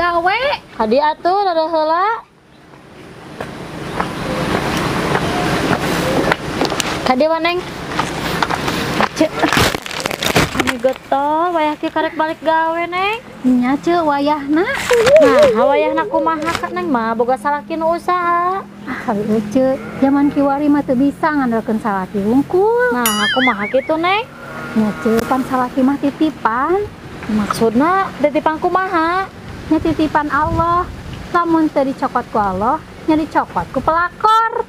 gawe. Hadi atuh rada heula. Hadi waneng. Cek. Ini getol wayah ki karek balik gawe, Neng. Nya ceu wayahna. Nah, wayahna kumaha ka Neng mah boga salaki nu usaha. Heuh ceu, zaman kiwari mah teu bisa ngandalkeun salaki wungkul. Nah, kumaha kitu, Neng? Nya ceu pan salaki mah titipan. Maksudna titipan kumaha? Nya titipan Allah. Lamun teu dicokot ku Allah, nya dicokot ku pelakor.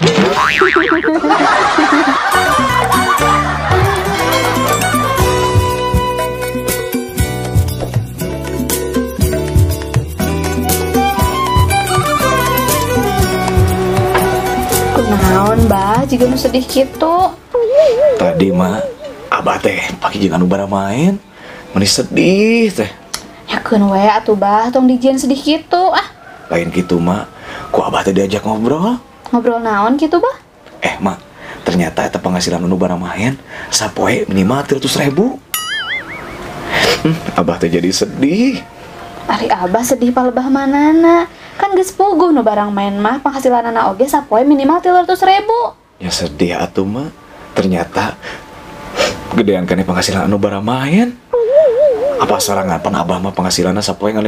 Naon bah jika nu sedih gitu. Tadi mah abah teh pagi jeung anu bara main meni sedih teh. Yakeun we atuh bah tong dijieun sedih gitu ah. Lain kitu mah ku abah teh diajak ngobrol. Ngobrol naon gitu bah? Mak, ternyata eta penghasilan anu bara main sapoe minimal 300.000. Abah teh jadi sedih. Ari abah sedih palebah manana. Kan geus puguh nu barang main mah penghasilanana oge sapoe minimal 300.000. Ya sedih atuh mah. Ternyata gedean kana penghasilan anu bara main. Apa sorangan pan abah mah penghasilanna sapoe 50.000.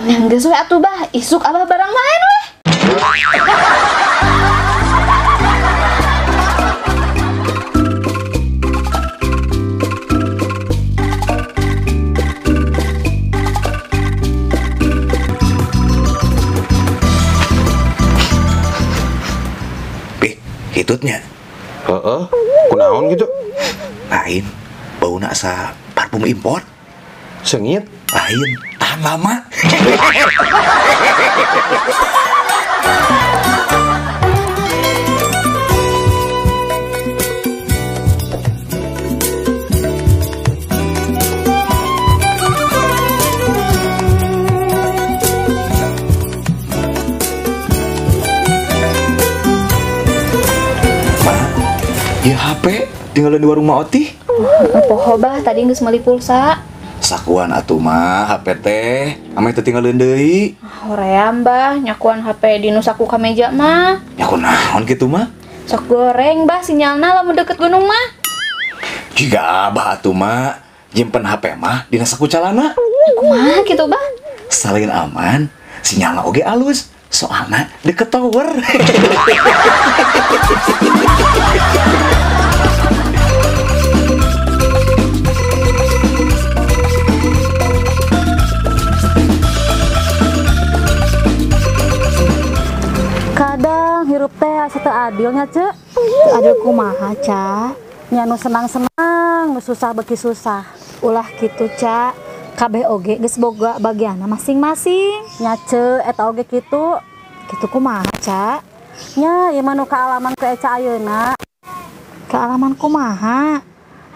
Yang geus we atuh bah, isuk abah barang main weh. Hitutnya. Kunaon gitu? Lain, bauna asa parfum impor. Sengit? Lain, tahan lama. Ya HP tinggalin di warung Ma Oti. Poho bah tadi geus meuli pulsa. Sakuan atuh mah HP teh, ame teh tinggalin deui. Hoream bah nyakuan HP dinu saku ka meja mah. Ya kunaon kitu mah? Sok goreng bah sinyalna lamun deket gunung mah. Jiga abah atuh mah nyimpen HP mah dina saku calana. Kumaha kitu bah? Selain aman, sinyalna oge alus. Soalna deket tower. Kadang hirup teh asa teu adil nya, Cek. Adil kumaha, Ca? Nya nu senang-senang, nu susah beuki susah. Ulah kitu, Ca. Kabeh oge geus boga bagianna masing-masing. Nya Ceu eta oge kitu. Kitu kumaha, Ca? Nya ieu mah nu kaalaman ku Eca ayeuna. Kaalaman kumaha?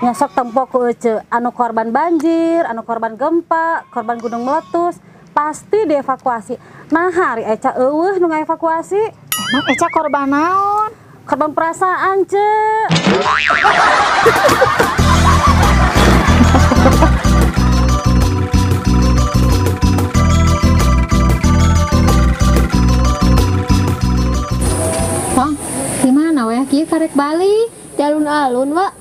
Nya sok tempo ku Ece anu korban banjir, anu korban gempa, korban gunung meletus, pasti dievakuasi. Nah, hari Eca eueuh nu ngaevakuasi. Emang Eca korban naon? Korban perasaan, Ceu. Tong, gimana weh kieu karek bali? Di alun-alun, Wak.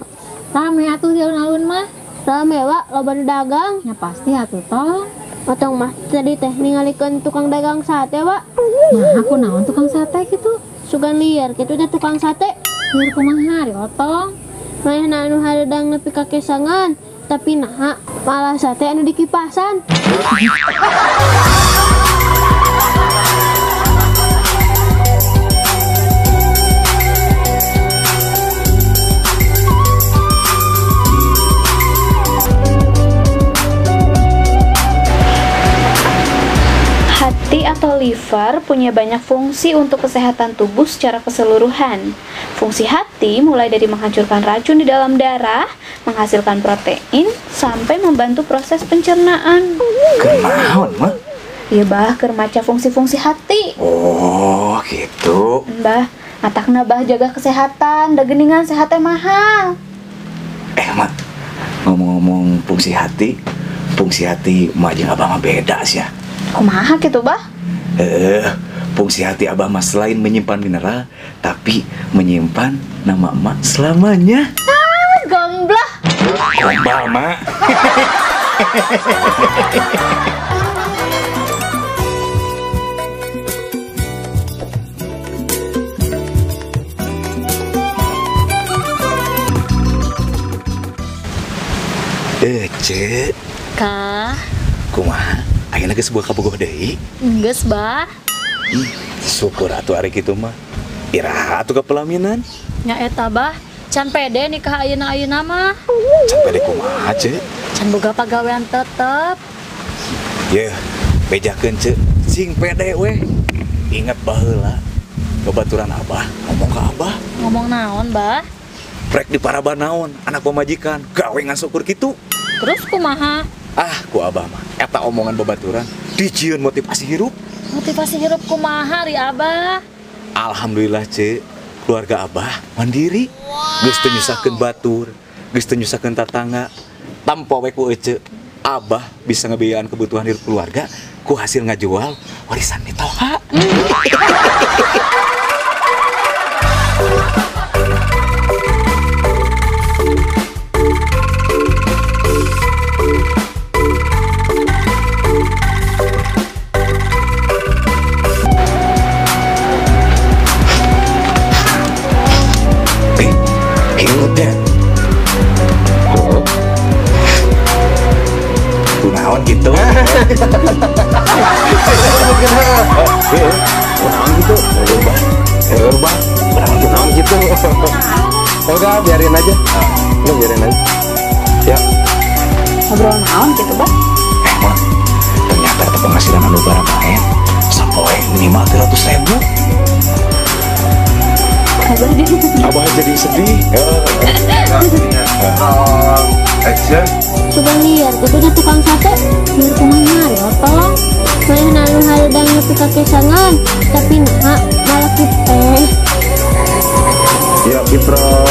Rame atuh di alun-alun mah. Rame, Wak, loba dagang. Ya pasti atuh, Tong. Otong mah tadi teh ningalikeun tukang dagang sate, Wak. Nah, aku naon tukang sate gitu? Sugan liar kitu teh tukang sate. Liar kumaha ari, Otong? Manehna anu hareudang nepi ka kesangan, tapi naha malah sate anu dikipasan. Hati atau liver punya banyak fungsi untuk kesehatan tubuh secara keseluruhan. Fungsi hati mulai dari menghancurkan racun di dalam darah, menghasilkan protein, sampai membantu proses pencernaan. Kenaon mah? Iya bah, keur maca fungsi-fungsi hati. Oh, gitu. Bah, matakna bah jaga kesehatan, da geuningan sehat teh mahal. Mat, ngomong-ngomong fungsi hati, fungsi hati mah jeung abah mah beda sih ya. Kumaha gitu, Bah? Fungsi hati abah mah selain menyimpan mineral, tapi menyimpan nama emak selamanya. Gomblah. Gombal, Mak. Cek. Kah? Kumaha? Ayeuna geus sebuah kabogoh deui. Geus, Bah. Syukur atuh ari kitu mah. Iraha atuh kepelaminan. Nya eta, Bah. Can pede nikah ayeuna-ayeuna mah. Can pede kumaha, Cek? Can boga pagawean tetep. Yeuh, bejakeun, Cek. Sing pede we. Ingat baheula. Babaturan abah, ngomong ka abah. Ngomong naon, Bah? Prek di paraban naon, anak pemajikan, gawe ngan syukur kitu. Terus kumaha? Ku abah mah, eta omongan babaturan, dijieun motivasi hirup. Motivasi hirup kumaha ri Abah? Alhamdulillah, Cek. Keluarga abah mandiri. Geus teu nyusahkeun batur, geus teu nyusahkeun tatangga. Tanpa we ku ece, abah bisa ngebiayaan kebutuhan hidup keluarga ku hasil ngajual warisan mitoha. Ingetnya kunaon gitu. Kunaon gitu, Kunaon gitu. Udah biarin aja. Lu biarin aja. Ya. Ngobrol naon gitu, Bah? Emang ternyata ada penghasilan anu barang main sampai minimal 300.000. Abah jadi sedih. Action. Coba lihat, itu di tukang sate, biar kumanya ya tolong. Saya nalu haledang nepi kakesangan, tapi nah malah kita. Ya, Fitro.